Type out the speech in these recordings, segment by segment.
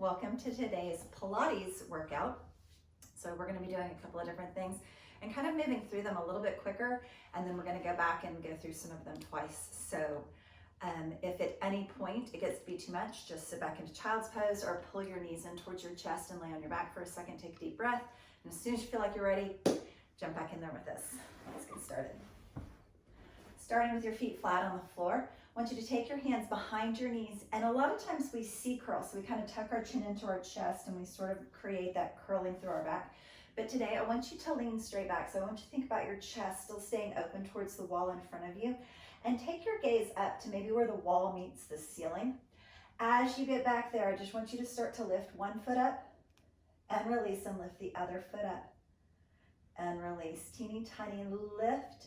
Welcome to today's Pilates workout. So we're going to be doing a couple of different things and kind of moving through them a little bit quicker, and then we're going to go back and go through some of them twice. So if at any point it gets to be too much, just sit back into child's pose or pull your knees in towards your chest and lay on your back for a second. Take a deep breath, and as soon as you feel like you're ready, jump back in there with us. Let's get started. Starting with your feet flat on the floor, I want you to take your hands behind your knees, and a lot of times we C-curl, so we kind of tuck our chin into our chest and we sort of create that curling through our back. But today I want you to lean straight back, so I want you to think about your chest still staying open towards the wall in front of you, and take your gaze up to maybe where the wall meets the ceiling. As you get back there, I just want you to start to lift one foot up and release, and lift the other foot up and release. Teeny tiny lift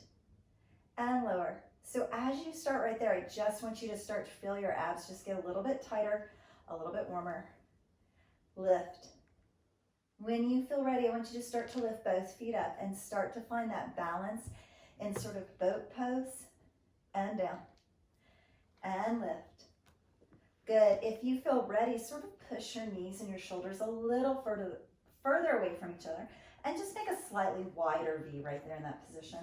and lower. So as you start right there, I just want you to start to feel your abs just get a little bit tighter, a little bit warmer. Lift. When you feel ready, I want you to start to lift both feet up and start to find that balance in sort of boat pose, and down and lift. Good. If you feel ready, sort of push your knees and your shoulders a little further away from each other, and just make a slightly wider V right there in that position.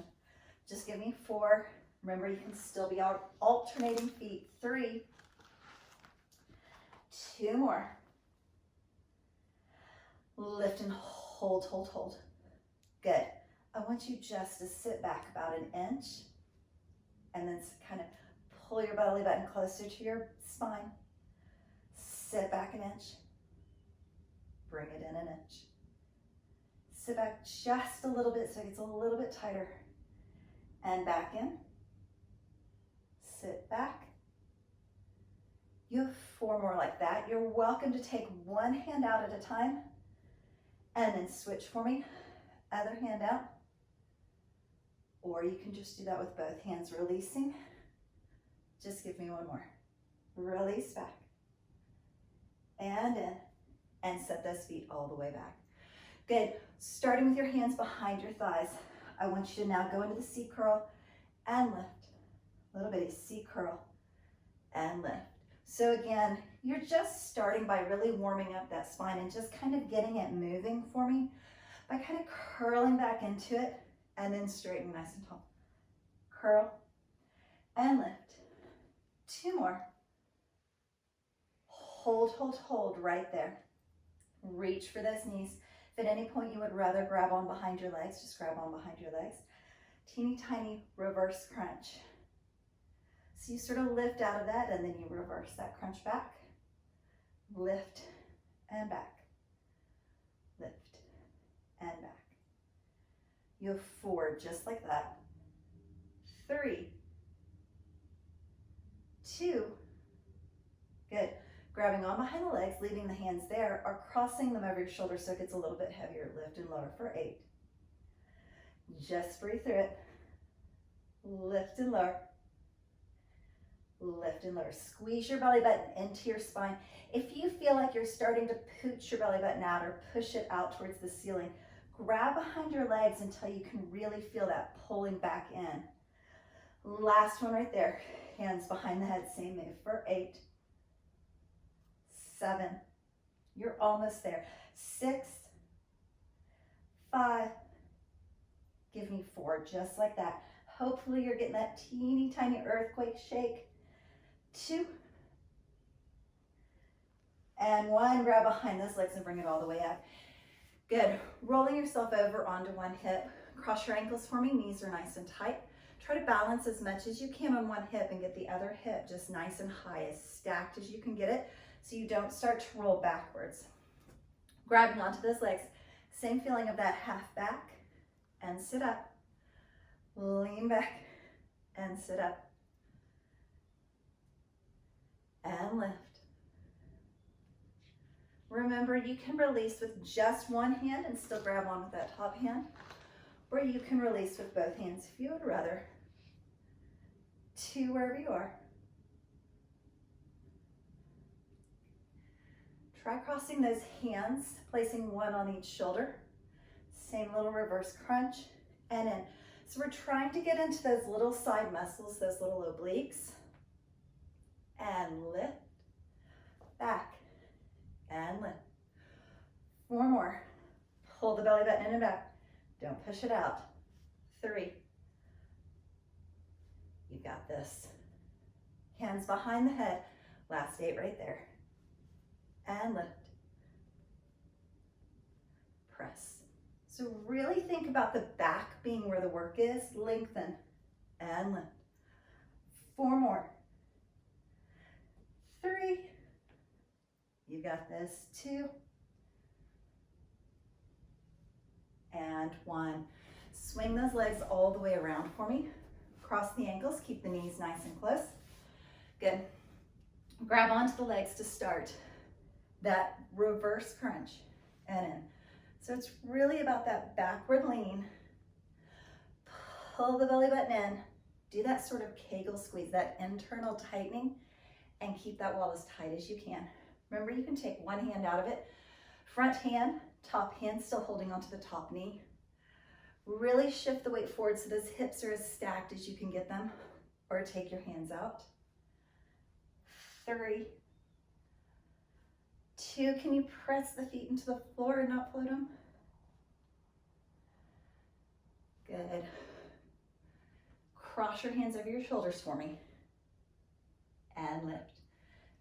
Just give me 4. Remember, you can still be alternating feet. 3, 2 more. Lift and hold, hold, hold. Good. I want you just to sit back about an inch, and then kind of pull your belly button closer to your spine. Sit back an inch. Bring it in an inch. Sit back just a little bit so it gets a little bit tighter. And back in. Sit back. You have 4 more like that. You're welcome to take one hand out at a time, and then switch for me. Other hand out. Or you can just do that with both hands, releasing. Just give me 1 more. Release back. And in. And set those feet all the way back. Good. Starting with your hands behind your thighs, I want you to now go into the C-curl and lift. Little bitty C-curl and lift. So again, you're just starting by really warming up that spine and just kind of getting it moving for me by kind of curling back into it and then straighten nice and tall. Curl and lift. 2 more. Hold, hold, hold right there. Reach for those knees. If at any point you would rather grab on behind your legs, just grab on behind your legs. Teeny tiny reverse crunch. So you sort of lift out of that, and then you reverse that crunch back. Lift and back. Lift and back. You have 4 just like that. 3, 2, good. Grabbing on behind the legs, leaving the hands there, or crossing them over your shoulders so it gets a little bit heavier. Lift and lower for 8. Just breathe through it. Lift and lower. Lift and lower. Squeeze your belly button into your spine. If you feel like you're starting to pooch your belly button out or push it out towards the ceiling, grab behind your legs until you can really feel that pulling back in. Last one right there. Hands behind the head, same move for 8, 7, you're almost there. 6, 5, give me 4, just like that. Hopefully you're getting that teeny tiny earthquake shake. 2, and 1. Grab behind those legs and bring it all the way up. Good. Rolling yourself over onto one hip. Cross your ankles for me. Knees are nice and tight. Try to balance as much as you can on one hip and get the other hip just nice and high, as stacked as you can get it, so you don't start to roll backwards. Grabbing onto those legs. Same feeling of that half back, and sit up. Lean back and sit up. And lift. Remember, you can release with just one hand and still grab on with that top hand, or you can release with both hands if you would rather. 2 wherever you are. Try crossing those hands, placing 1 on each shoulder. Same little reverse crunch and in. So we're trying to get into those little side muscles, those little obliques. And lift, back, and lift. 4 more. Pull the belly button in and back. Don't push it out. 3. You got this. Hands behind the head. Last 8 right there. And lift. Press. So really think about the back being where the work is. Lengthen and lift. 4 more. 3. You got this. 2. And 1. Swing those legs all the way around for me. Cross the ankles, keep the knees nice and close. Good. Grab onto the legs to start that reverse crunch and in. So it's really about that backward lean. Pull the belly button in. Do that sort of Kegel squeeze, that internal tightening, and keep that wall as tight as you can. Remember, you can take one hand out of it. Front hand, top hand still holding onto the top knee. Really shift the weight forward so those hips are as stacked as you can get them, or take your hands out. 3. 2, can you press the feet into the floor and not float them? Good. Cross your hands over your shoulders for me. And lift.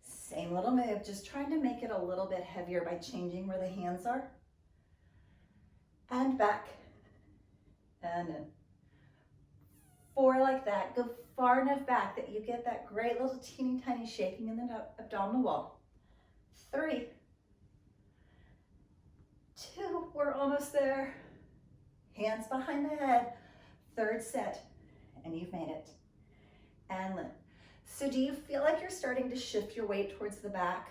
Same little move, just trying to make it a little bit heavier by changing where the hands are. And back. And in. 4 like that. Go far enough back that you get that great little teeny tiny shaking in the abdominal wall. 3. 2, we're almost there. Hands behind the head. 3rd set, and you've made it. And lift. So do you feel like you're starting to shift your weight towards the back?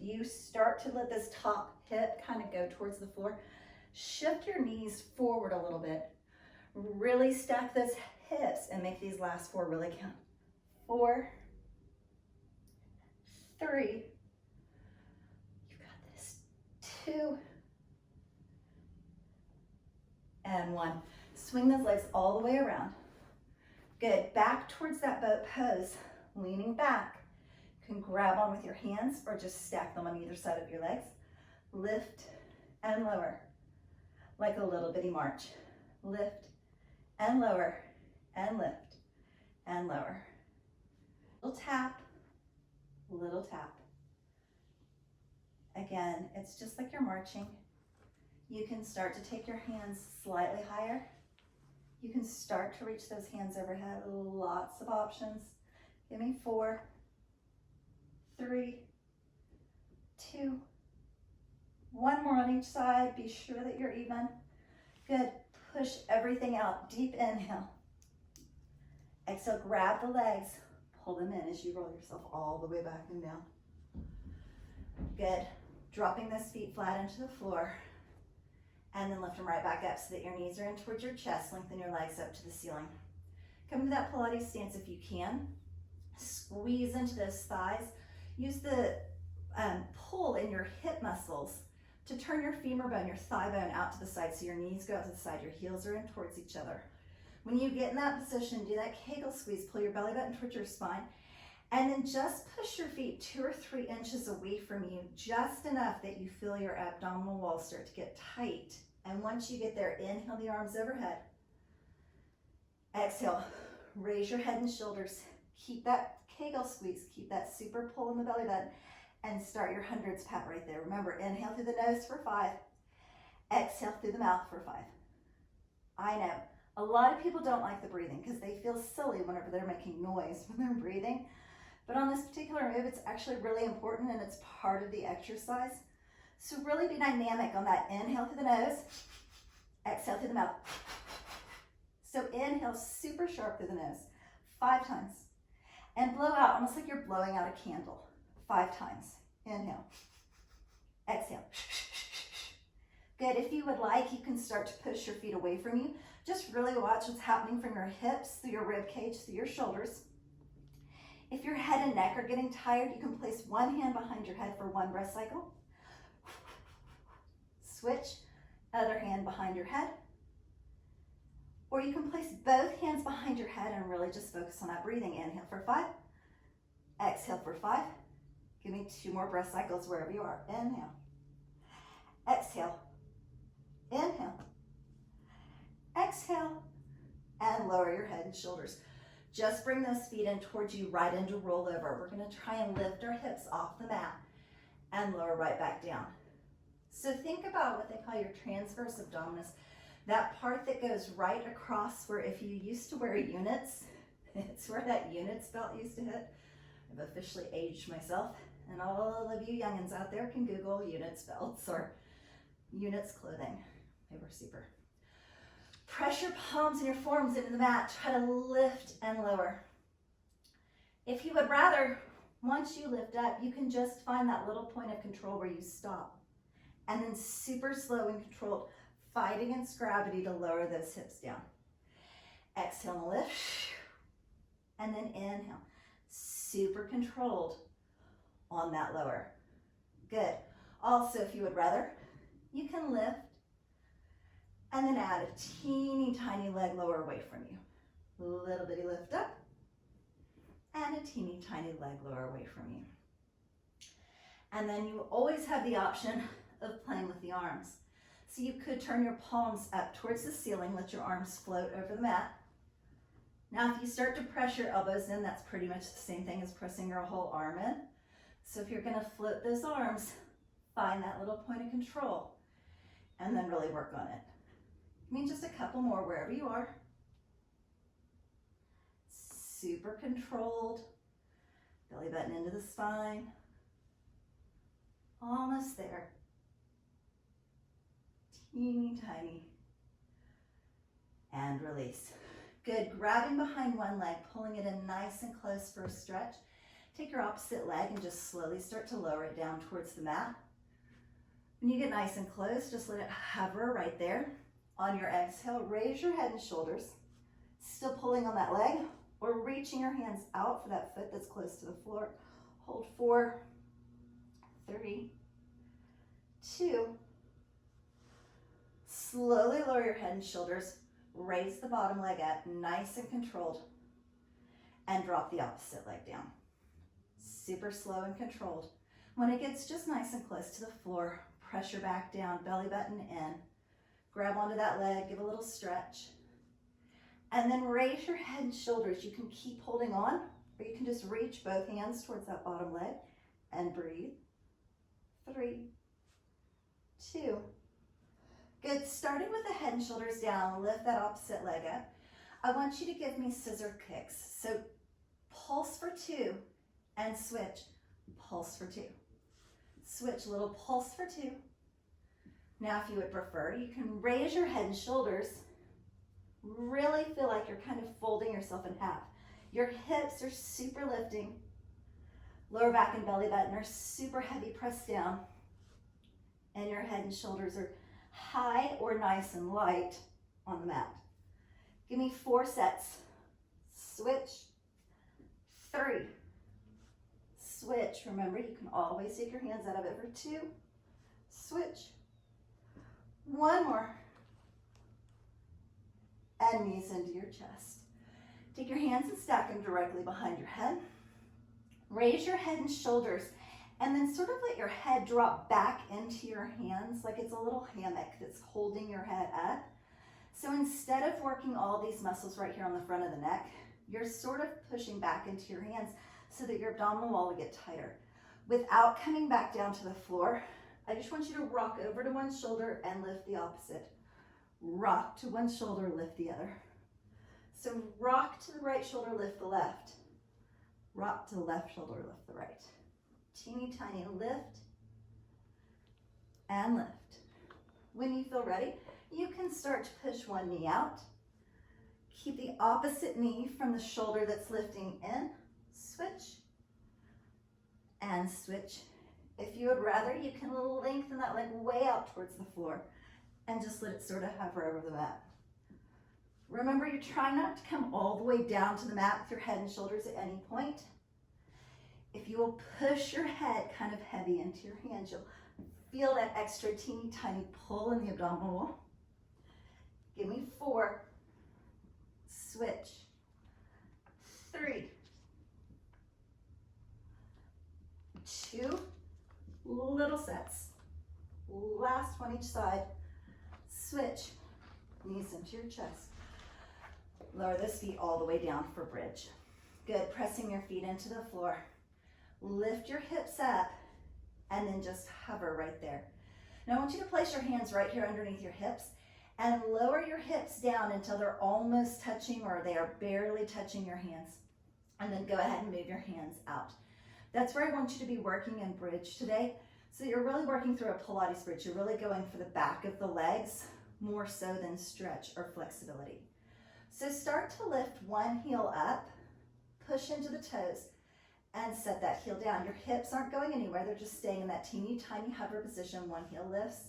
Do you start to let this top hip kind of go towards the floor? Shift your knees forward a little bit. Really stack those hips and make these last 4 really count. 4, 3, you got this. 2, and 1. Swing those legs all the way around. Good, back towards that boat pose, leaning back. You can grab on with your hands or just stack them on either side of your legs. Lift and lower, like a little bitty march. Lift and lower, and lift and lower. Little tap, little tap. Again, it's just like you're marching. You can start to take your hands slightly higher. You can start to reach those hands overhead. Lots of options. Give me 4, 3, 2, 1 more on each side. Be sure that you're even. Good. Push everything out. Deep inhale. Exhale, grab the legs. Pull them in as you roll yourself all the way back and down. Good. Dropping those feet flat into the floor. And then lift them right back up so that your knees are in towards your chest. Lengthen your legs up to the ceiling. Come to that Pilates stance if you can. Squeeze into those thighs. Use the pull in your hip muscles to turn your femur bone, your thigh bone out to the side so your knees go out to the side, your heels are in towards each other. When you get in that position, do that Kegel squeeze, pull your belly button towards your spine, and then just push your feet 2 or 3 inches away from you, just enough that you feel your abdominal wall start to get tight. And once you get there, inhale the arms overhead. Exhale, raise your head and shoulders. Keep that Kegel squeeze, keep that super pull in the belly button, and start your hundreds pat right there. Remember, inhale through the nose for 5. Exhale through the mouth for 5. I know, a lot of people don't like the breathing because they feel silly whenever they're making noise when they're breathing. But on this particular move, it's actually really important and it's part of the exercise. So really be dynamic on that. Inhale through the nose, exhale through the mouth. So inhale super sharp through the nose 5 times. And blow out almost like you're blowing out a candle 5 times. Inhale, exhale. Good, if you would like, you can start to push your feet away from you. Just really watch what's happening from your hips, through your rib cage, through your shoulders. If your head and neck are getting tired, you can place one hand behind your head for 1 breath cycle. Switch, other hand behind your head. Or you can place both hands behind your head and really just focus on that breathing. Inhale for 5, exhale for 5. Give me 2 more breath cycles wherever you are. Inhale. Exhale. Inhale. Exhale. And lower your head and shoulders. Just bring those feet in towards you, right into rollover. We're going to try and lift our hips off the mat and lower right back down. So think about what they call your transverse abdominis, that part that goes right across where if you used to wear units, it's where that units belt used to hit. I've officially aged myself, and all of you youngins out there can Google units belts or units clothing. They were super. Press your palms and your forearms into the mat. Try to lift and lower. If you would rather, once you lift up, you can just find that little point of control where you stop. And then super slow and controlled, fight against gravity to lower those hips down. Exhale and lift. And then inhale. Super controlled on that lower. Good. Also, if you would rather, you can lift and then add a teeny tiny leg lower away from you. Little bitty lift up and a teeny tiny leg lower away from you. And then you always have the option of playing with the arms. So you could turn your palms up towards the ceiling, let your arms float over the mat. Now if you start to press your elbows in, that's pretty much the same thing as pressing your whole arm in. So if you're going to float those arms, find that little point of control and then really work on it. I mean, just a couple more wherever you are. Super controlled. Belly button into the spine. Almost there. Teeny tiny. And release. Good. Grabbing behind one leg, pulling it in nice and close for a stretch. Take your opposite leg and just slowly start to lower it down towards the mat. When you get nice and close, just let it hover right there. On your exhale, raise your head and shoulders, still pulling on that leg, or reaching your hands out for that foot that's close to the floor. Hold 4, 3, 2. Slowly lower your head and shoulders, raise the bottom leg up, nice and controlled, and drop the opposite leg down. Super slow and controlled. When it gets just nice and close to the floor, pressure back down, belly button in. Grab onto that leg, give a little stretch, and then raise your head and shoulders. You can keep holding on, or you can just reach both hands towards that bottom leg and breathe. 3, 2. Good. Starting with the head and shoulders down, lift that opposite leg up. I want you to give me scissor kicks. So pulse for 2 and switch. Pulse for 2. Switch, little pulse for 2. Now, if you would prefer, you can raise your head and shoulders. Really feel like you're kind of folding yourself in half. Your hips are super lifting. Lower back and belly button are super heavy pressed down. And your head and shoulders are high or nice and light on the mat. Give me 4 sets. Switch. 3. Switch. Remember, you can always take your hands out of it for 2. Switch. 1 more. And knees into your chest. Take your hands and stack them directly behind your head. Raise your head and shoulders, and then sort of let your head drop back into your hands like it's a little hammock that's holding your head up. So instead of working all these muscles right here on the front of the neck, you're sort of pushing back into your hands so that your abdominal wall will get tighter. Without coming back down to the floor, I just want you to rock over to one shoulder and lift the opposite. Rock to one shoulder, lift the other. So rock to the right shoulder, lift the left. Rock to the left shoulder, lift the right. Teeny tiny lift and lift. When you feel ready, you can start to push one knee out. Keep the opposite knee from the shoulder that's lifting in. Switch and switch. If you would rather, you can lengthen that leg way out towards the floor and just let it sort of hover over the mat. Remember, you're trying not to come all the way down to the mat with your head and shoulders at any point. If you will push your head kind of heavy into your hands, you'll feel that extra teeny tiny pull in the abdominal wall. Give me 4. Switch. 3. 2. sets. Last one each side. Switch, knees into your chest. Lower those feet all the way down for bridge. Good, pressing your feet into the floor. Lift your hips up and then just hover right there. Now I want you to place your hands right here underneath your hips and lower your hips down until they're almost touching or they are barely touching your hands. And then go ahead and move your hands out. That's where I want you to be working in bridge today. So you're really working through a Pilates bridge. You're really going for the back of the legs more so than stretch or flexibility. So start to lift one heel up, push into the toes, and set that heel down. Your hips aren't going anywhere. They're just staying in that teeny tiny hover position. One heel lifts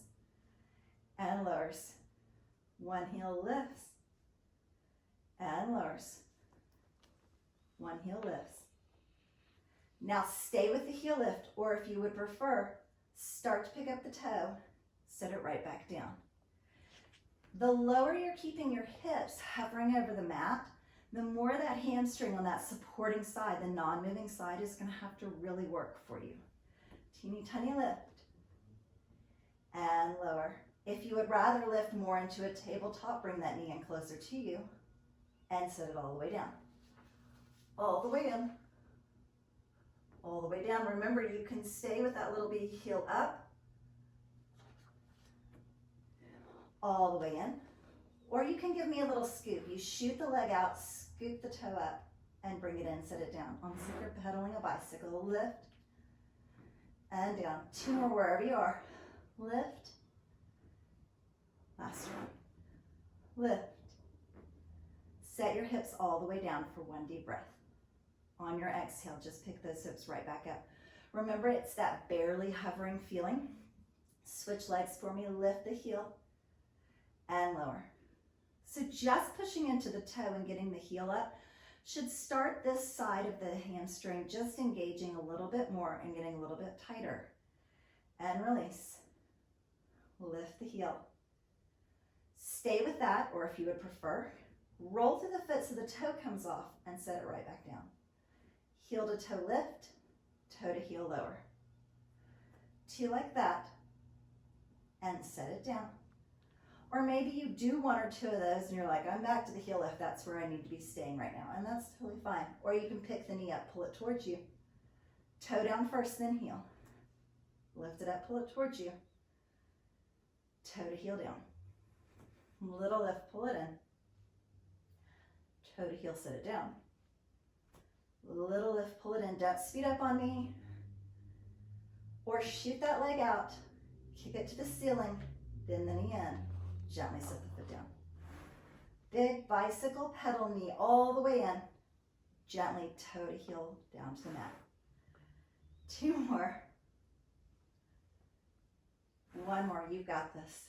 and lowers. One heel lifts and lowers. One heel lifts. Now stay with the heel lift, or if you would prefer, start to pick up the toe, set it right back down. The lower you're keeping your hips hovering over the mat, the more that hamstring on that supporting side, the non-moving side, is going to have to really work for you. Teeny tiny lift and lower. If you would rather lift more into a tabletop, bring that knee in closer to you and set it all the way down. All the way in, all the way down. Remember, you can stay with that little bitty heel up, all the way in, or you can give me a little scoop. You shoot the leg out, scoop the toe up, and bring it in, set it down. Almost like you're pedaling a bicycle. Lift and down. Two more wherever you are. Lift. Last one. Lift. Set your hips all the way down for one deep breath. On your exhale, just pick those hips right back up. Remember, it's that barely hovering feeling. Switch legs for me. Lift the heel and lower. So just pushing into the toe and getting the heel up should start this side of the hamstring just engaging a little bit more and getting a little bit tighter. And release. Lift the heel. Stay with that, or if you would prefer, roll through the foot so the toe comes off and set it right back down. Heel to toe lift, toe to heel lower. Two like that, and set it down. Or maybe you do one or two of those and you're like, I'm back to the heel lift, that's where I need to be staying right now, and that's totally fine. Or you can pick the knee up, pull it towards you. Toe down first, then heel. Lift it up, pull it towards you. Toe to heel down. Little lift, pull it in. Toe to heel, set it down. Little lift, pull it in. Don't speed up on me. Or shoot that leg out, kick it to the ceiling, bend the knee in, gently set the foot down. Big bicycle pedal, knee all the way in, gently toe to heel down to the mat. Two more. One more, you've got this.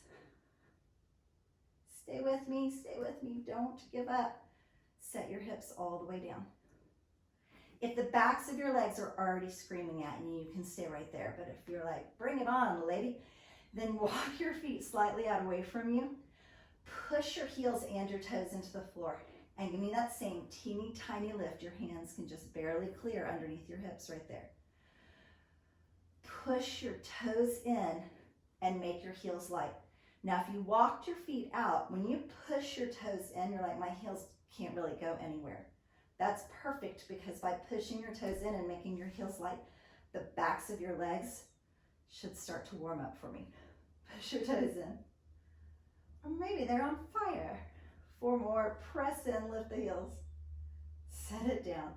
Stay with me, don't give up. Set your hips all the way down. If the backs of your legs are already screaming at you, you can stay right there. But if you're like, bring it on, lady, then walk your feet slightly out away from you. Push your heels and your toes into the floor. And give me that same teeny tiny lift. Your hands can just barely clear underneath your hips right there. Push your toes in and make your heels light. Now, if you walked your feet out, when you push your toes in, you're like, my heels can't really go anywhere. That's perfect, because by pushing your toes in and making your heels light, the backs of your legs should start to warm up for me. Push your toes in. Or maybe they're on fire. Four more, press in, lift the heels. Set it down.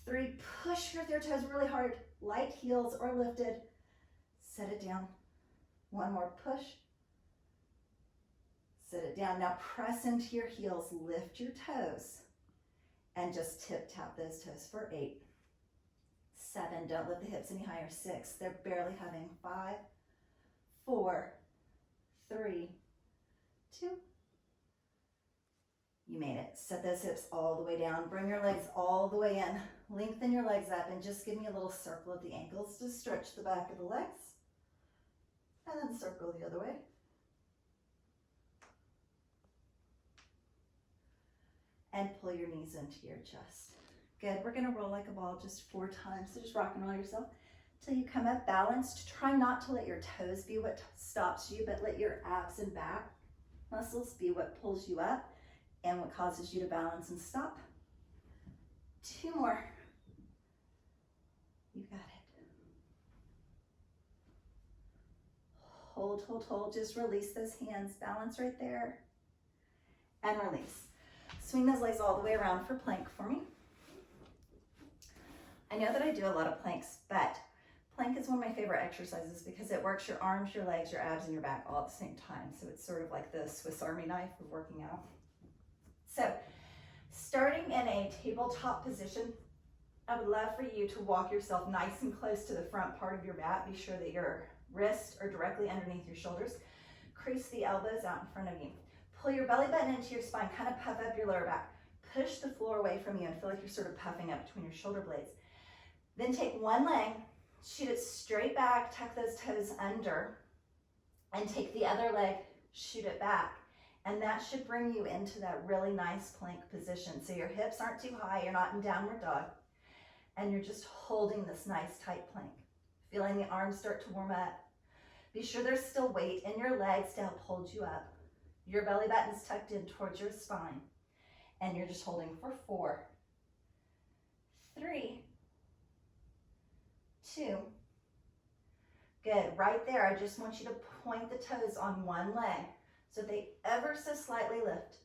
Three, push with your toes really hard, light heels or lifted. Set it down. One more, push. Set it down. Now press into your heels, lift your toes, and just tip tap those toes for 8. 7, don't lift the hips any higher. 6, they're barely having. 5, 4, 3, 2. You made it. Set those hips all the way down. Bring your legs all the way in. Lengthen your legs up and just give me a little circle of the ankles to stretch the back of the legs. And then circle the other way. And pull your knees into your chest. Good, we're gonna roll like a ball just 4 times. So just rock and roll yourself. till you come up balanced. Try not to let your toes be what stops you, but let your abs and back muscles be what pulls you up and what causes you to balance and stop. 2 more. You got it. Hold, hold, hold. Just release those hands. Balance right there. And release. Swing those legs all the way around for plank for me. I know that I do a lot of planks, but plank is one of my favorite exercises because it works your arms, your legs, your abs, and your back all at the same time. So it's sort of like the Swiss Army knife of working out. So starting in a tabletop position, I would love for you to walk yourself nice and close to the front part of your mat. Be sure that your wrists are directly underneath your shoulders. Crease the elbows out in front of you. Pull your belly button into your spine, kind of puff up your lower back. Push the floor away from you and feel like you're sort of puffing up between your shoulder blades. Then take one leg, shoot it straight back, tuck those toes under, and take the other leg, shoot it back. And that should bring you into that really nice plank position. So your hips aren't too high, you're not in downward dog, and you're just holding this nice tight plank. Feeling the arms start to warm up. Be sure there's still weight in your legs to help hold you up. Your belly button's tucked in towards your spine, and you're just holding for 4, 3, 2. Good, right there, I just want you to point the toes on one leg so they ever so slightly lift,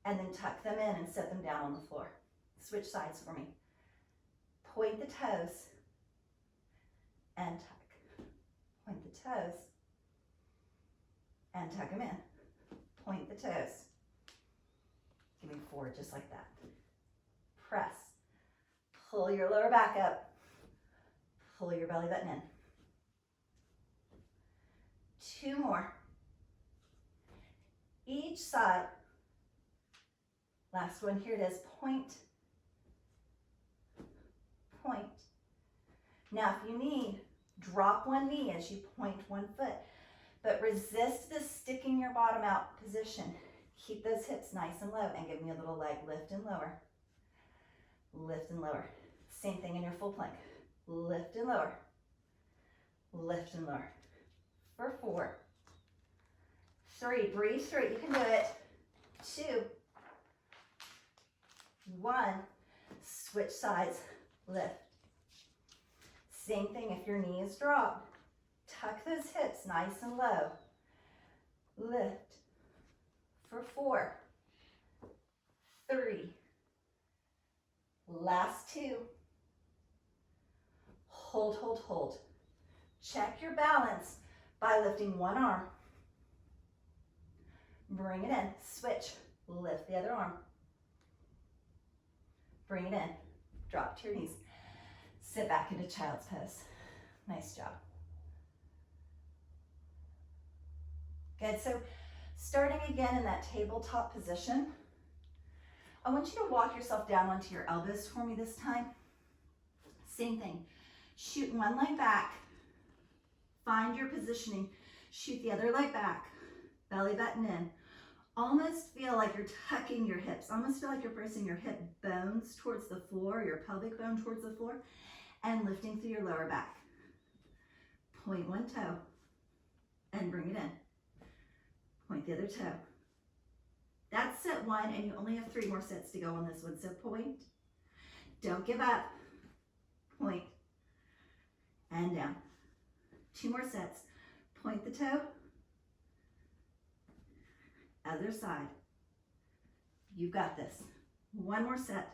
and then tuck them in and set them down on the floor. Switch sides for me. Point the toes and tuck. Point the toes and tuck them in. Point the toes. Give me 4, just like that. Press. Pull your lower back up. Pull your belly button in. 2 more. Each side. Last one, here it is. Point. Point. Now, if you need, drop one knee as you point one foot, but resist this sticking your bottom out position. Keep those hips nice and low and give me a little leg lift and lower. Lift and lower. Same thing in your full plank. Lift and lower. Lift and lower. For 4, 3, breathe through it. You can do it. 2, 1, switch sides, lift. Same thing if your knee is dropped. Tuck those hips nice and low. Lift. For 4, 3, last 2. Hold, hold, hold. Check your balance by lifting one arm. Bring it in, switch, lift the other arm. Bring it in, drop to your knees. Sit back into child's pose. Nice job. Good, so starting again in that tabletop position, I want you to walk yourself down onto your elbows for me this time. Same thing, shoot one leg back, find your positioning, shoot the other leg back, belly button in. Almost feel like you're tucking your hips, almost feel like you're pressing your hip bones towards the floor, your pelvic bone towards the floor, and lifting through your lower back. Point one toe and bring it in. Point the other toe. That's set 1, and you only have 3 more sets to go on this one. So point, don't give up, point, and down. 2 more sets. Point the toe, other side. You've got this. 1 more set,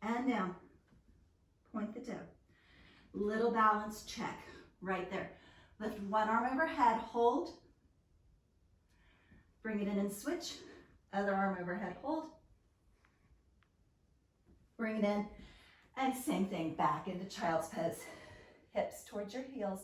and down. Point the toe. Little balance check right there. Lift one arm overhead, hold. Bring it in and switch. Other arm overhead, hold. Bring it in, and same thing, back into child's pose. Hips towards your heels.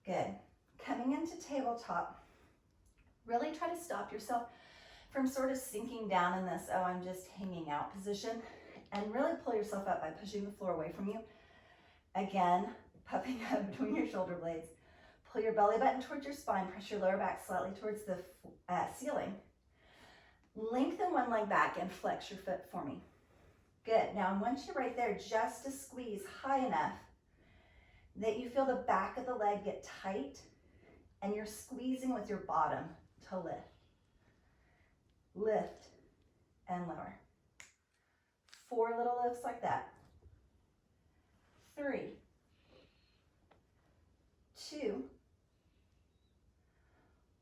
Good. Coming into tabletop, really try to stop yourself from sort of sinking down in this, oh, I'm just hanging out position, and really pull yourself up by pushing the floor away from you. Again, puffing up between your shoulder blades. Pull your belly button towards your spine. Press your lower back slightly towards the ceiling. Lengthen one leg back and flex your foot for me. Good. Now I want you right there just to squeeze high enough that you feel the back of the leg get tight and you're squeezing with your bottom to lift. Lift and lower. 4 little lifts like that. 3, 2,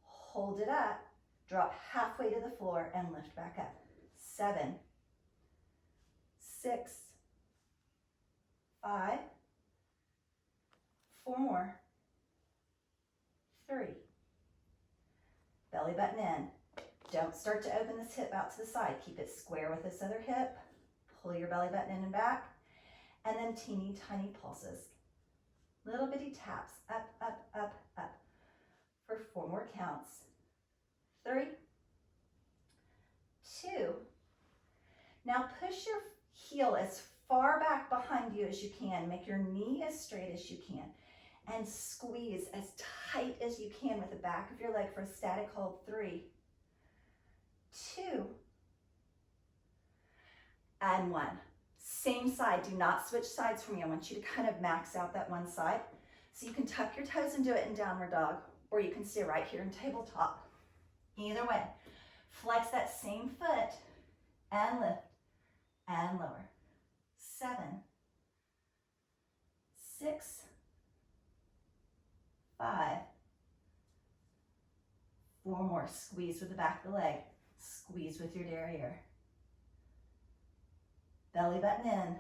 hold it up, drop halfway to the floor and lift back up. 7, 6, 5, 4 more, 3, belly button in. Don't start to open this hip out to the side. Keep it square with this other hip. Pull your belly button in and back. And then teeny tiny pulses. Little bitty taps. Up, up, up, up. For 4 more counts. 3, 2. Now push your heel as far back behind you as you can. Make your knee as straight as you can. And squeeze as tight as you can with the back of your leg for a static hold. 3, 2, and 1. Same side. Do not switch sides for me. I want you to kind of max out that one side. So you can tuck your toes and do it in downward dog, or you can stay right here in tabletop. Either way. Flex that same foot and lift and lower. 7, 6, 5, 4 more. Squeeze with the back of the leg. Squeeze with your derriere. Belly button in.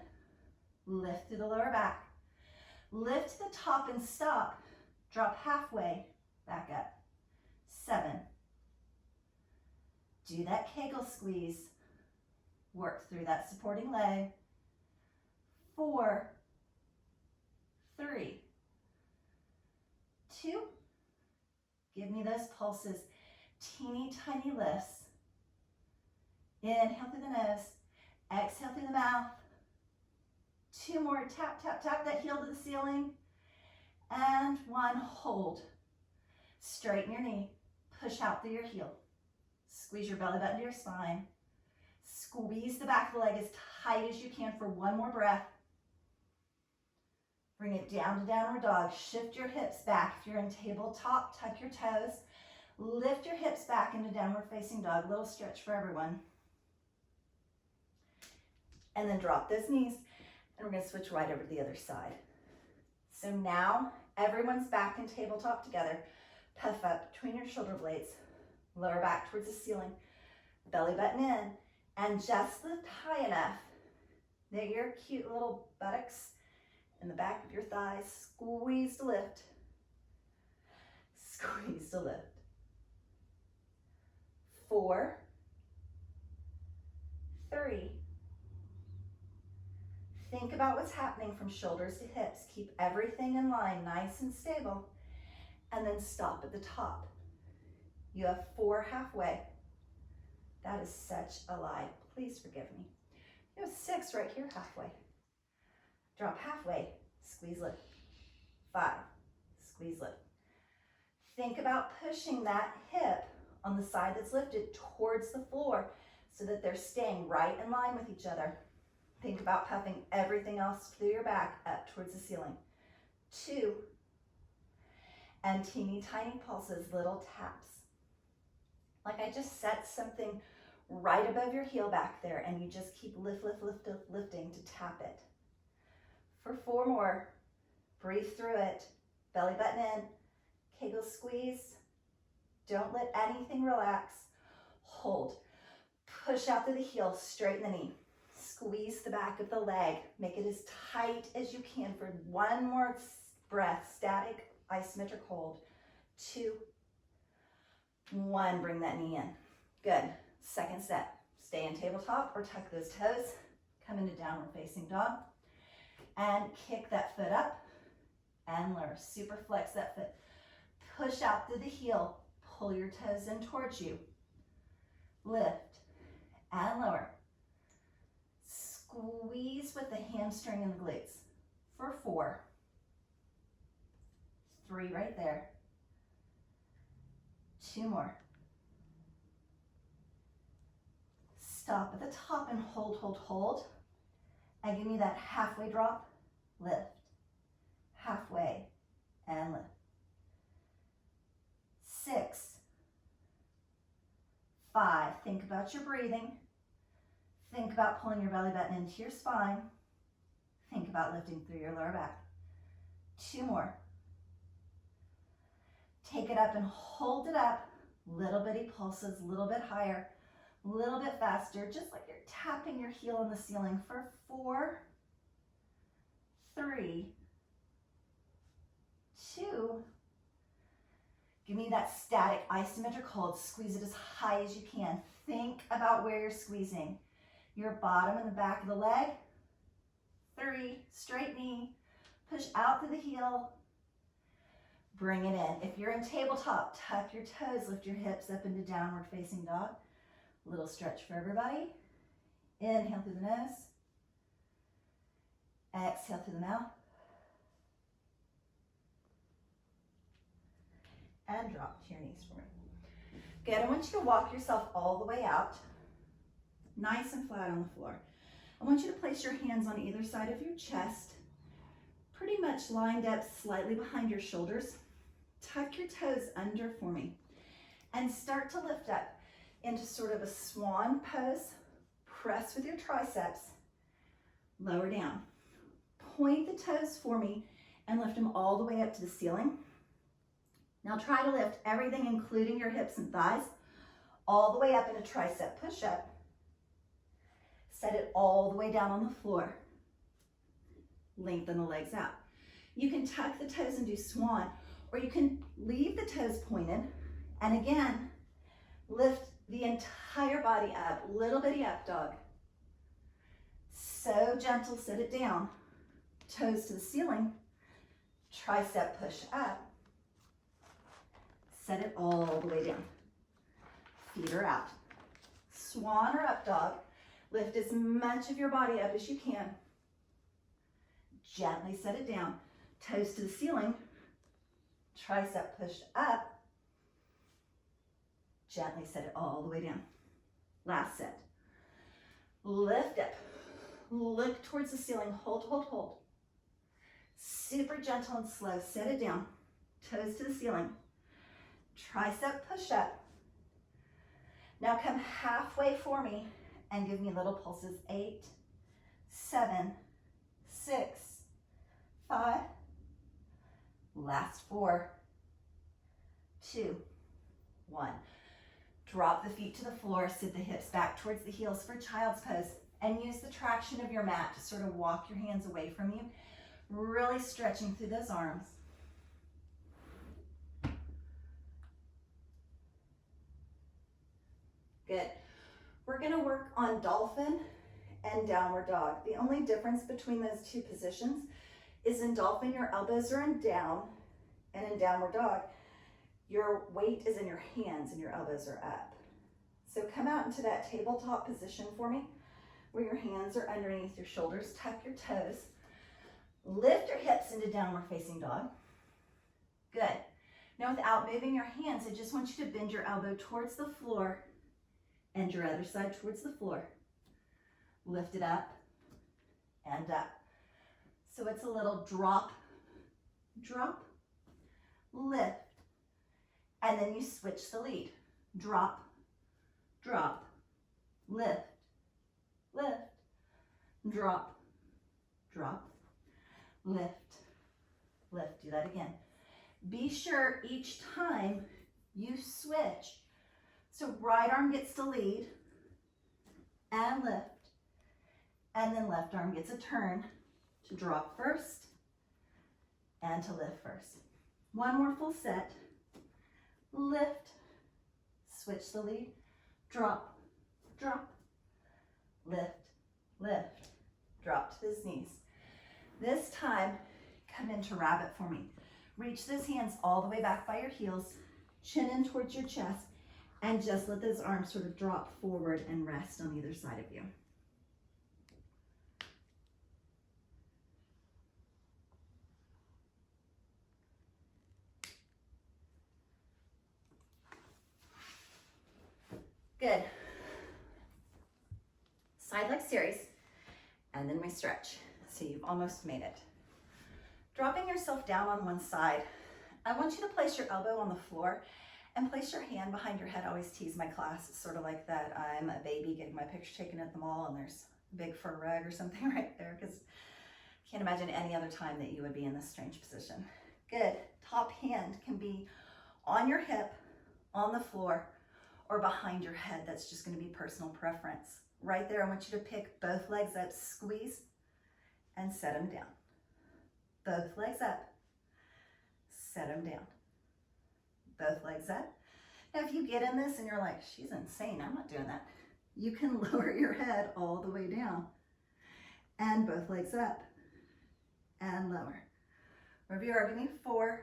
Lift through the lower back. Lift to the top and stop. Drop halfway. Back up. 7. Do that Kegel squeeze. Work through that supporting leg. 4, 3, 2. Give me those pulses. Teeny tiny lifts. Inhale through the nose. Exhale through the mouth. 2 more. Tap, tap, tap that heel to the ceiling. And 1. Hold. Straighten your knee. Push out through your heel. Squeeze your belly button to your spine. Squeeze the back of the leg as tight as you can for 1 more breath. Bring it down to downward dog. Shift your hips back. If you're in tabletop, tuck your toes. Lift your hips back into downward facing dog. Little stretch for everyone. And then drop those knees. And we're going to switch right over to the other side. So now everyone's back in tabletop together. Puff up between your shoulder blades. Lower back towards the ceiling. Belly button in. And just lift high enough that your cute little buttocks in the back of your thighs squeeze to lift. Squeeze to lift. 4, 3. Think about what's happening from shoulders to hips. Keep everything in line, nice and stable. And then stop at the top. You have 4 halfway. That is such a lie. Please forgive me. You have 6 right here halfway. Drop halfway. Squeeze lift. 5. Squeeze lift. Think about pushing that hip on the side that's lifted towards the floor so that they're staying right in line with each other. Think about puffing everything else through your back up towards the ceiling. 2. And teeny tiny pulses, little taps. Like I just set something right above your heel back there and you just keep lifting to tap it. For 4 more, breathe through it. Belly button in, Kegel squeeze. Don't let anything relax. Hold. Push out through the heel, straighten the knee. Squeeze the back of the leg. Make it as tight as you can for 1 more breath. Static, isometric hold. 2, 1. Bring that knee in. Good. Second set. Stay in tabletop or tuck those toes. Come into downward facing dog. And kick that foot up and lower. Super flex that foot. Push out through the heel. Pull your toes in towards you. Lift and lower. Squeeze with the hamstring and the glutes. For 4. 3 right there. 2 more. Stop at the top and hold, hold, hold. And give me that halfway drop, lift. Halfway and lift. 6, 5, think about your breathing. Think about pulling your belly button into your spine. Think about lifting through your lower back. 2 more. Take it up and hold it up. Little bitty pulses, a little bit higher, a little bit faster, just like you're tapping your heel on the ceiling for 4, 3, 2. Give me that static isometric hold. Squeeze it as high as you can. Think about where you're squeezing. Your bottom and the back of the leg. 3, straight knee. Push out through the heel. Bring it in. If you're in tabletop, tuck your toes, lift your hips up into downward facing dog. Little stretch for everybody. Inhale through the nose. Exhale through the mouth. And drop to your knees for me. Good, I want you to walk yourself all the way out, nice and flat on the floor. I want you to place your hands on either side of your chest, pretty much lined up slightly behind your shoulders. Tuck your toes under for me and start to lift up into sort of a swan pose. Press with your triceps, lower down. Point the toes for me and lift them all the way up to the ceiling. Now try to lift everything, including your hips and thighs, all the way up in a tricep push-up. Set it all the way down on the floor. Lengthen the legs out. You can tuck the toes and do swan, or you can leave the toes pointed, and again, lift the entire body up, little bitty up dog. So gentle, set it down. Toes to the ceiling, tricep push up. Set it all the way down. Feet are out. Swan or up dog. Lift as much of your body up as you can. Gently set it down. Toes to the ceiling. Tricep push up. Gently set it all the way down. Last set. Lift up. Look towards the ceiling. Hold, hold, hold. Super gentle and slow. Set it down. Toes to the ceiling. Tricep push up. Now come halfway for me and give me little pulses. 8, 7, 6, 5. Last 4, 2, 1. Drop the feet to the floor, sit the hips back towards the heels for child's pose, and use the traction of your mat to sort of walk your hands away from you, really stretching through those arms. Good. We're going to work on dolphin and downward dog. The only difference between those two positions is in dolphin, your elbows are in down, and in downward dog, your weight is in your hands and your elbows are up. So come out into that tabletop position for me, where your hands are underneath your shoulders. Tuck your toes. Lift your hips into downward facing dog. Good. Now without moving your hands, I just want you to bend your elbow towards the floor and your other side towards the floor. Lift it up and up. So it's a little drop, drop, lift, and then you switch the lead. Drop, drop, lift, lift, drop, drop, lift, lift. Do that again. Be sure each time you switch. So right arm gets to lead and lift, and then left arm gets a turn to drop first and to lift first. One more full set. Lift, switch the lead, drop, drop, lift, lift, drop to those knees. This time, come into rabbit for me. Reach those hands all the way back by your heels, chin in towards your chest, and just let those arms sort of drop forward and rest on either side of you. Good. Side leg series, and then we stretch. So you've almost made it. Dropping yourself down on one side, I want you to place your elbow on the floor and place your hand behind your head. I always tease my class. It's sort of like that I'm a baby getting my picture taken at the mall and there's a big fur rug or something right there, because I can't imagine any other time that you would be in this strange position. Good. Top hand can be on your hip, on the floor, or behind your head. That's just going to be personal preference. Right there, I want you to pick both legs up, squeeze, and set them down. Both legs up, set them down. Both legs up. Now, if you get in this and you're like, she's insane, I'm not doing that, you can lower your head all the way down. And both legs up and lower. Wherever you are, give me 4,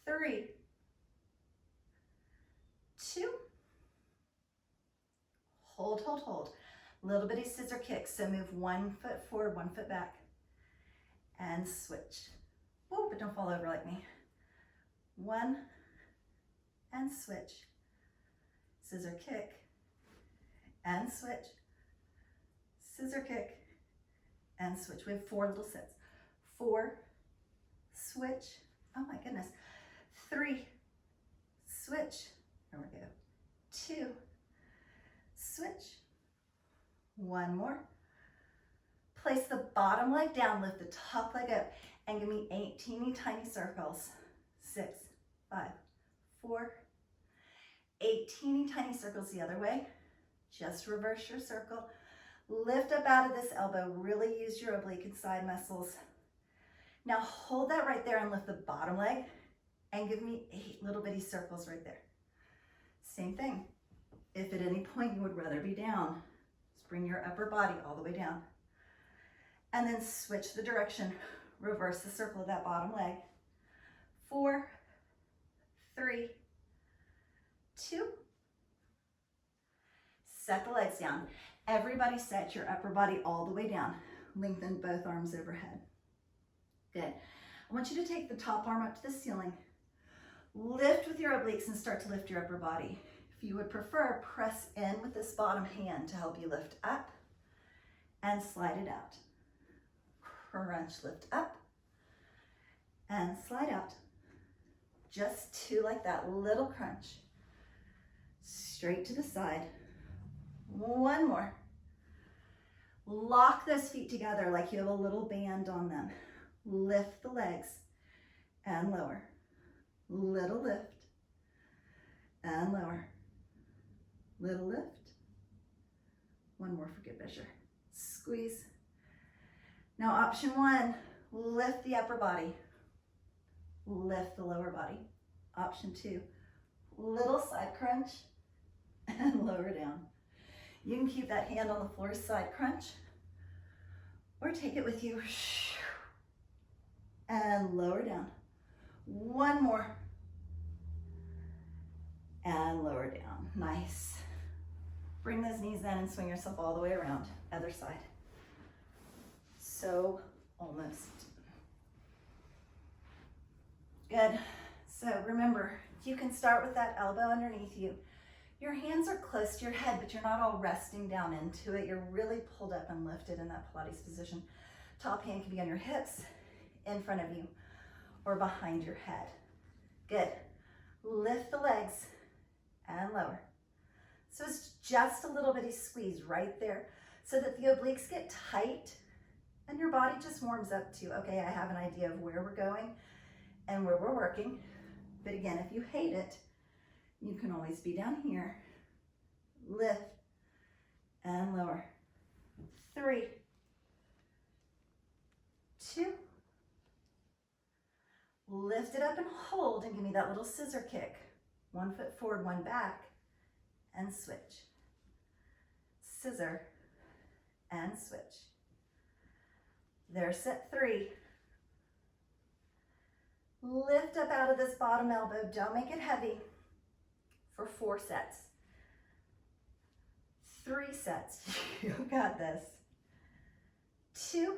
3, 2. Hold, hold, hold. Little bitty scissor kicks. So move 1 foot forward, 1 foot back. And switch. Oh, but don't fall over like me. 1 and switch. Scissor kick and switch. Scissor kick and switch. We have 4 little sets. 4, switch. Oh my goodness. 3, switch. There we go. 2, switch. 1 more. Place the bottom leg down, lift the top leg up, and give me 8 teeny tiny circles. 6, 5, 4, 8 teeny tiny circles the other way. Just reverse your circle. Lift up out of this elbow. Really use your oblique and side muscles. Now hold that right there and lift the bottom leg and give me 8 little bitty circles right there. Same thing. If at any point you would rather be down, just bring your upper body all the way down. And then switch the direction. Reverse the circle of that bottom leg. 4, 3, 2. Set the legs down. Everybody set your upper body all the way down. Lengthen both arms overhead. Good. I want you to take the top arm up to the ceiling. Lift with your obliques and start to lift your upper body. If you would prefer, press in with this bottom hand to help you lift up and slide it out. Crunch, lift up and slide out. Just 2 like that, little crunch. Straight to the side. 1 more. Lock those feet together like you have a little band on them. Lift the legs and lower. Little lift and lower. Little lift. 1 more for good measure. Squeeze. Now option 1, lift the upper body. Lift the lower body. Option 2, little side crunch and lower down. You can keep that hand on the floor, side crunch, or take it with you and lower down. 1 more and lower down. Nice. Bring those knees in and swing yourself all the way around. Other side. So almost. Good. So remember, you can start with that elbow underneath you. Your hands are close to your head, but you're not all resting down into it. You're really pulled up and lifted in that Pilates position. Top hand can be on your hips, in front of you, or behind your head. Good. Lift the legs and lower. So it's just a little bitty squeeze right there so that the obliques get tight and your body just warms up to, okay, I have an idea of where we're going and where we're working. But again, if you hate it, you can always be down here. Lift and lower. 3, 2. Lift it up and hold and give me that little scissor kick. 1 foot forward, 1 back, and switch. Scissor and switch. There's set 3. Lift up out of this bottom elbow. Don't make it heavy. For 4 sets. 3 sets. You got this. 2.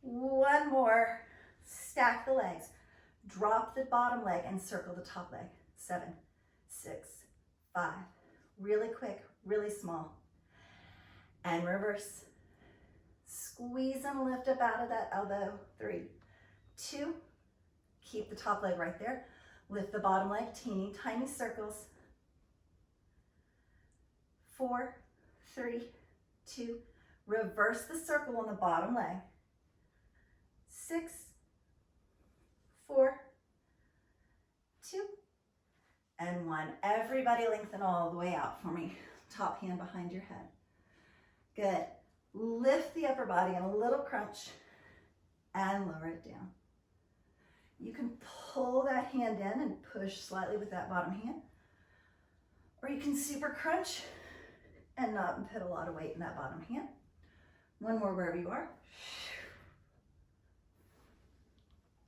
1 more. Stack the legs. Drop the bottom leg and circle the top leg. 7, 6, 5. Really quick, really small. And reverse. Squeeze and lift up out of that elbow. 3, 2. Keep the top leg right there. Lift the bottom leg, teeny tiny circles. 4, 3, 2. Reverse the circle on the bottom leg. 6, 4, 2, and 1. Everybody lengthen all the way out for me. Top hand behind your head. Good. Lift the upper body in a little crunch and lower it down. You can pull that hand in and push slightly with that bottom hand, or you can super crunch and not put a lot of weight in that bottom hand. One more wherever you are.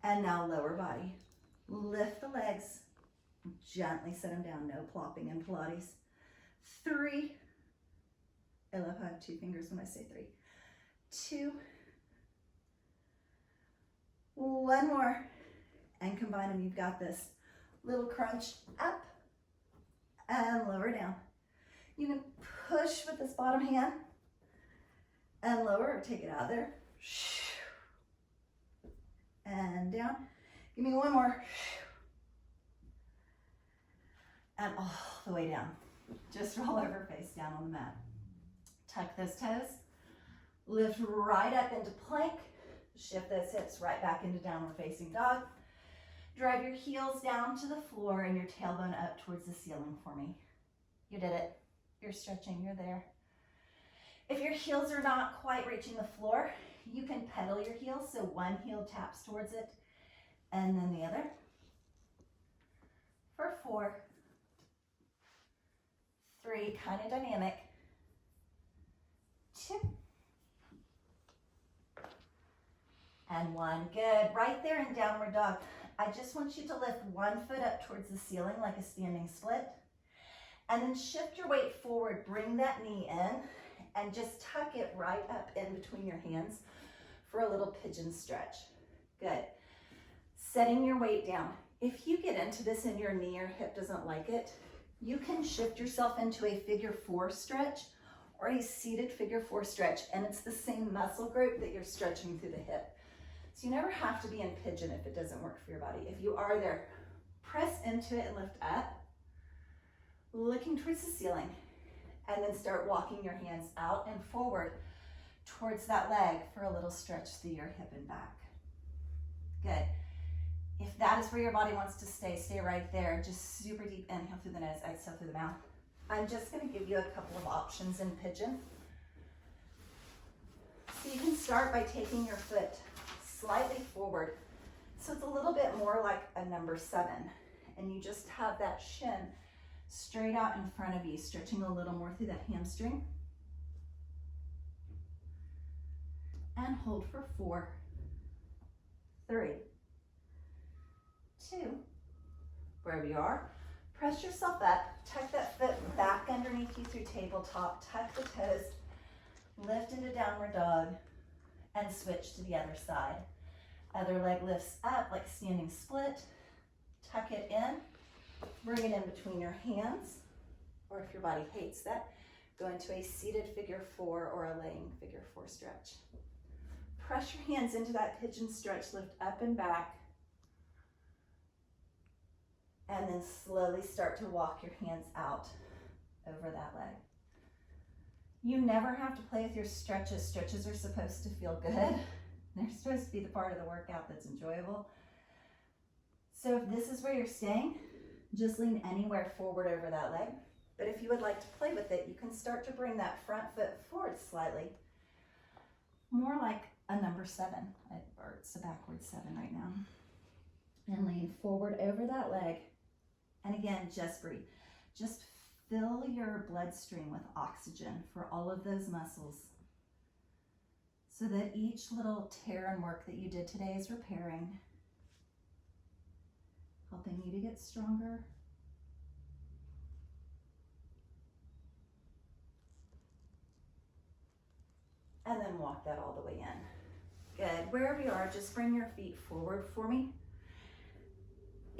And now lower body. Lift the legs. Gently set them down. No plopping in Pilates. 3. I love how I have 2 fingers when I say 3. 2. 1 more. And combine them. You've got this. Little crunch up and lower down. You can push with this bottom hand and lower, or take it out of there. And down. Give me 1 more. And all the way down. Just roll over face down on the mat. Tuck those toes. Lift right up into plank. Shift those hips right back into downward facing dog. Drive your heels down to the floor and your tailbone up towards the ceiling for me. You did it. You're stretching, you're there. If your heels are not quite reaching the floor, you can pedal your heels, so one heel taps towards it and then the other. For 4, 3, kind of dynamic. 2. And 1. Good. Right there in downward dog. I just want you to lift 1 foot up towards the ceiling like a standing split. And then shift your weight forward. Bring that knee in and just tuck it right up in between your hands for a little pigeon stretch. Good. Setting your weight down. If you get into this and your knee or hip doesn't like it, you can shift yourself into a figure 4 stretch or a seated figure 4 stretch, and it's the same muscle group that you're stretching through the hip. So you never have to be in pigeon if it doesn't work for your body. If you are there, press into it and lift up, looking towards the ceiling, and then start walking your hands out and forward towards that leg for a little stretch through your hip and back. Good. If that is where your body wants to stay, stay right there. Just super deep inhale through the nose, exhale through the mouth. I'm just going to give you a couple of options in pigeon. So you can start by taking your foot slightly forward. So it's a little bit more like a number 7. And you just have that shin straight out in front of you, stretching a little more through that hamstring. And hold for 4, 3, 2, wherever you are. Press yourself up, tuck that foot back underneath you through tabletop, tuck the toes, lift into downward dog, and switch to the other side. Other leg lifts up like standing split, tuck it in, bring it in between your hands, or if your body hates that, go into a seated figure 4 or a laying figure 4 stretch. Press your hands into that pigeon stretch, lift up and back, and then slowly start to walk your hands out over that leg. You never have to play with your stretches. Stretches are supposed to feel good. They're supposed to be the part of the workout that's enjoyable. So if this is where you're staying, just lean anywhere forward over that leg. But if you would like to play with it, you can start to bring that front foot forward slightly, more like a number 7, or it's a backward 7 right now. And lean forward over that leg. And again, just breathe. Just fill your bloodstream with oxygen for all of those muscles so that each little tear and work that you did today is repairing, helping you to get stronger. And then walk that all the way in. Good. Wherever you are, just bring your feet forward for me.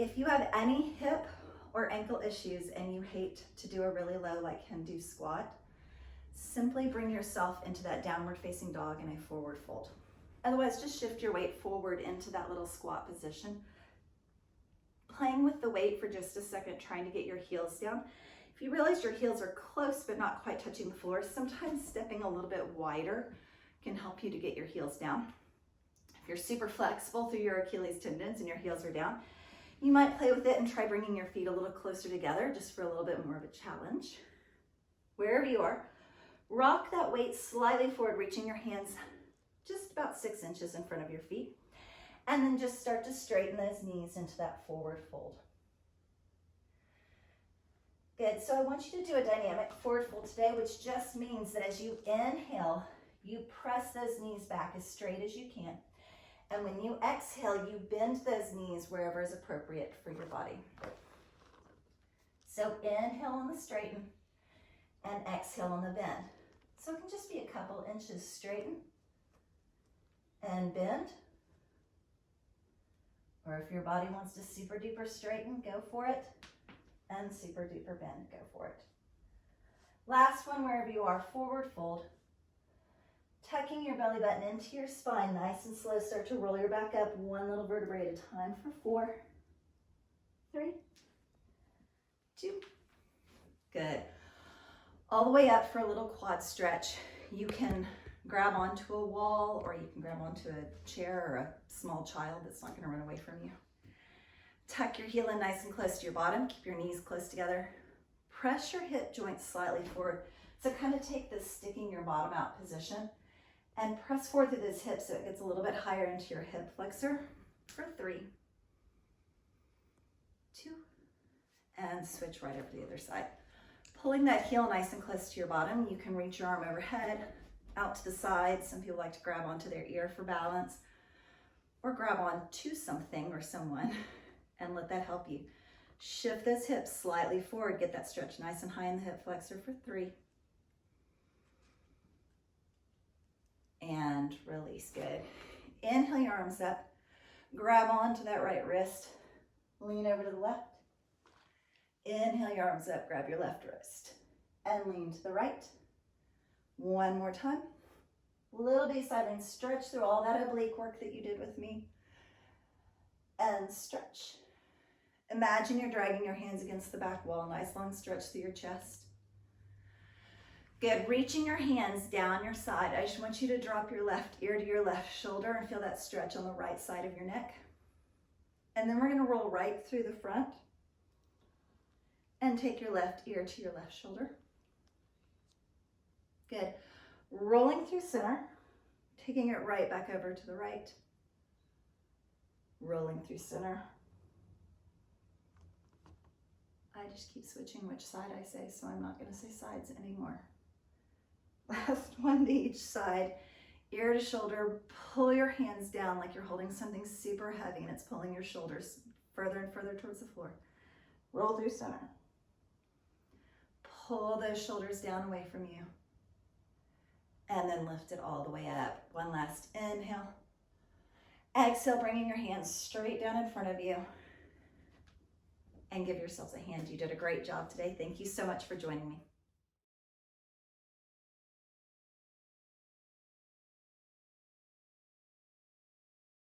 If you have any hip or ankle issues and you hate to do a really low like Hindu squat, simply bring yourself into that downward facing dog in a forward fold. Otherwise, just shift your weight forward into that little squat position. Playing with the weight for just a second, trying to get your heels down. If you realize your heels are close but not quite touching the floor, sometimes stepping a little bit wider can help you to get your heels down. If you're super flexible through your Achilles tendons and your heels are down, you might play with it and try bringing your feet a little closer together just for a little bit more of a challenge. Wherever you are, rock that weight slightly forward, reaching your hands just about 6 inches in front of your feet. And then just start to straighten those knees into that forward fold. Good, so I want you to do a dynamic forward fold today, which just means that as you inhale, you press those knees back as straight as you can. And when you exhale, you bend those knees wherever is appropriate for your body. So inhale on the straighten and exhale on the bend. So it can just be a couple inches straighten and bend. Or if your body wants to super duper straighten, go for it. And super duper bend, go for it. Last one, wherever you are, forward fold. Tucking your belly button into your spine, nice and slow. Start to roll your back up one little vertebrae at a time for 4, 3, 2. Good. All the way up for a little quad stretch. You can grab onto a wall or you can grab onto a chair or a small child that's not going to run away from you. Tuck your heel in nice and close to your bottom. Keep your knees close together. Press your hip joints slightly forward. So kind of take this sticking your bottom out position and press forward through those hips so it gets a little bit higher into your hip flexor for 3, 2, and switch right over to the other side. Pulling that heel nice and close to your bottom, you can reach your arm overhead, out to the side. Some people like to grab onto their ear for balance, or grab onto something or someone and let that help you. Shift those hips slightly forward, get that stretch nice and high in the hip flexor for 3. And release, good. Inhale your arms up, grab onto that right wrist, lean over to the left. Inhale your arms up, grab your left wrist, and lean to the right. One more time. Little bit side lean, stretch through all that oblique work that you did with me. And stretch. Imagine you're dragging your hands against the back wall, nice long stretch through your chest. Good, reaching your hands down your side. I just want you to drop your left ear to your left shoulder and feel that stretch on the right side of your neck. And then we're gonna roll right through the front and take your left ear to your left shoulder. Good, rolling through center, taking it right back over to the right. Rolling through center. I just keep switching which side I say, so I'm not gonna say sides anymore. Last one to each side, ear to shoulder. Pull your hands down like you're holding something super heavy and it's pulling your shoulders further and further towards the floor. Roll through center. Pull those shoulders down away from you. And then lift it all the way up. One last inhale. Exhale, bringing your hands straight down in front of you. And give yourselves a hand. You did a great job today. Thank you so much for joining me.